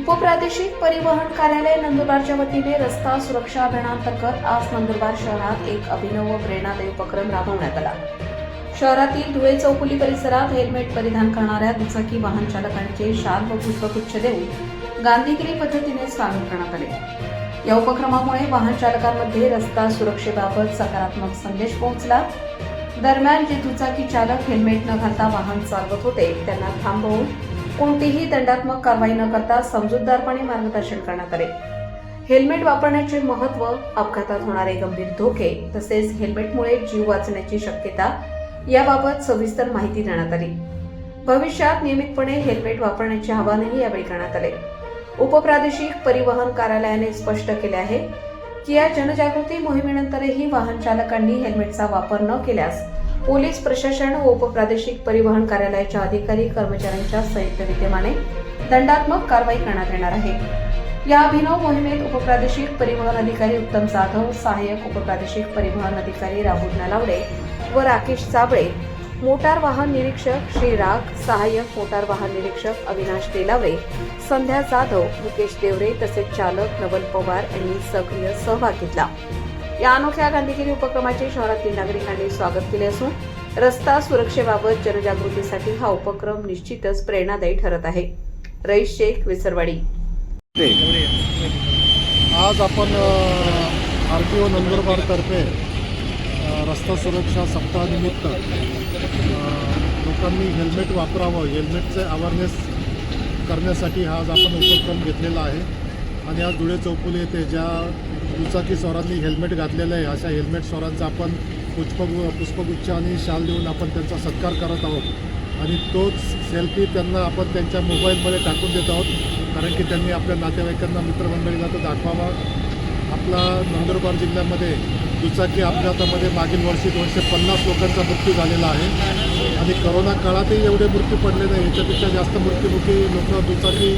उपप्रादेशिक परिवहन कार्यालय नंदुरबारच्या वतीने रस्ता सुरक्षा अभियानांतर्गत आज नंदुरबार शहरात एक अभिनव व प्रेरणादायी उपक्रम राबवण्यात आला। शहरातील धुळे चौफुली परिसरात हेल्मेट परिधान करणाऱ्या दुचाकी वाहन चालकांचे शाल व पुष्पगुच्छ देऊन गांधीगिरी पद्धतीने स्वागत करण्यात आले। या उपक्रमामुळे वाहन चालकांमध्ये रस्ता सुरक्षेबाबत सकारात्मक संदेश पोहोचला। दरम्यान जे दुचाकी चालक हेल्मेट न घालता वाहन चालवत होते त्यांना थांबवून कोणतीही दंडात्मक कारवाई न करता समजूतदारपणे मार्गदर्शन करण्यात आले। हेल्मेट वापरण्याचे महत्त्व, अपघातात होणारे गंभीर धोके तसेच हेल्मेटमुळे जीव वाचण्याची शक्यता याबाबत सविस्तर माहिती देण्यात आली। भविष्यात नियमितपणे हेल्मेट वापरण्याचे आवाहनही यावेळी करण्यात आले। उपप्रादेशिक परिवहन कार्यालयाने स्पष्ट केले आहे की या जनजागृती मोहिमेनंतरही वाहन चालकांनी हेल्मेटचा वापर न केल्यास पोलीस प्रशासन व उपप्रादेशिक परिवहन कार्यालयाच्या अधिकारी कर्मचाऱ्यांच्या संयुक्त विद्यमाने दंडात्मक कारवाई करण्यात येणार आहे। या अभिनव मोहिमेत उपप्रादेशिक परिवहन अधिकारी उत्तम जाधव, सहाय्यक उपप्रादेशिक परिवहन अधिकारी राहुल नलावडे व राकेश चाबळे, मोटार वाहन निरीक्षक श्री राग, सहाय्यक मोटार वाहन निरीक्षक अविनाश तेलावे, संध्या जाधव, मुकेश देवरे तसेच चालक नवल पवार यांनी सक्रिय सहभाग घेतला। या अनोख्या गांधीगिरी उपक्रमाचे शहरातील नागरिकांनी स्वागत केले असून रस्ता सुरक्षेबाबत जनजागृतीसाठी हा उपक्रम निश्चितच प्रेरणादायी ठरत आहे। रईस शेख, विसरवाडी। आज आपण आरटीओ नंदुरबारतर्फे रस्ता सुरक्षा सप्ताहानिमित्त लोकांनी हेल्मेट वापरावं, हेल्मेटचे अवेअरनेस करण्यासाठी आज आपण उपक्रम घेतलेला आहे। आणि आज धुळे चौफुली येथे ज्या दुचाकी स्वारांनी हेल्मेट घातलेलं आहे अशा हेल्मेट स्वारांचा आपण पुष्पगुच्छ आणि शाल देऊन आपण त्यांचा सत्कार करत आहोत। आणि तोच सेल्फी त्यांना आपण त्यांच्या मोबाईलमध्ये टाकून देत आहोत, कारण की त्यांनी आपल्या नातेवाईकांना, मित्रमंडळींना तो दाखवावा। आपला नंदुरबार जिल्ह्यामध्ये दुचाकी अपघातामध्ये मागील वर्षी 250 लोकांचा मृत्यू झालेला आहे आणि करोना काळातही एवढे मृत्यू पडले नाही, याच्यापेक्षा जास्त मृत्युमुखी लोक दुचाकी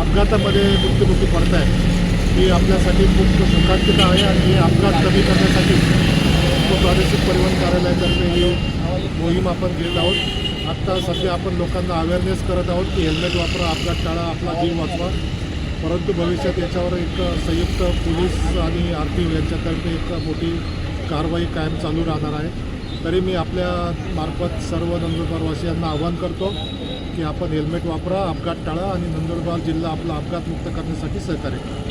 अपघातामध्ये मृत्युमुखी पडत आहेत। ही आपल्यासाठी खूप शोकांतिका आहे आणि हे अपघात कमी करण्यासाठी प्रादेशिक परिवहन कार्यालयातर्फे ही मोहीम आपण घेत आहोत। आत्ता सध्या आपण लोकांना अवेअरनेस करत आहोत की हेल्मेट वापरा, अपघात टाळा, आपला जीव वाचवा। परंतु भविष्यात याच्यावर एक संयुक्त पोलीस आणि आरटीओ यांच्यातर्फे एक मोठी कारवाई कायम चालू राहणार आहे। तरी मी आपल्या मार्फत सर्व नंदुरबारवासियांना आवाहन करतो की आपण हेल्मेट वापरा, अपघात टाळा आणि नंदुरबार जिल्हा आपला अपघातमुक्त करण्यासाठी सहकार्य करा।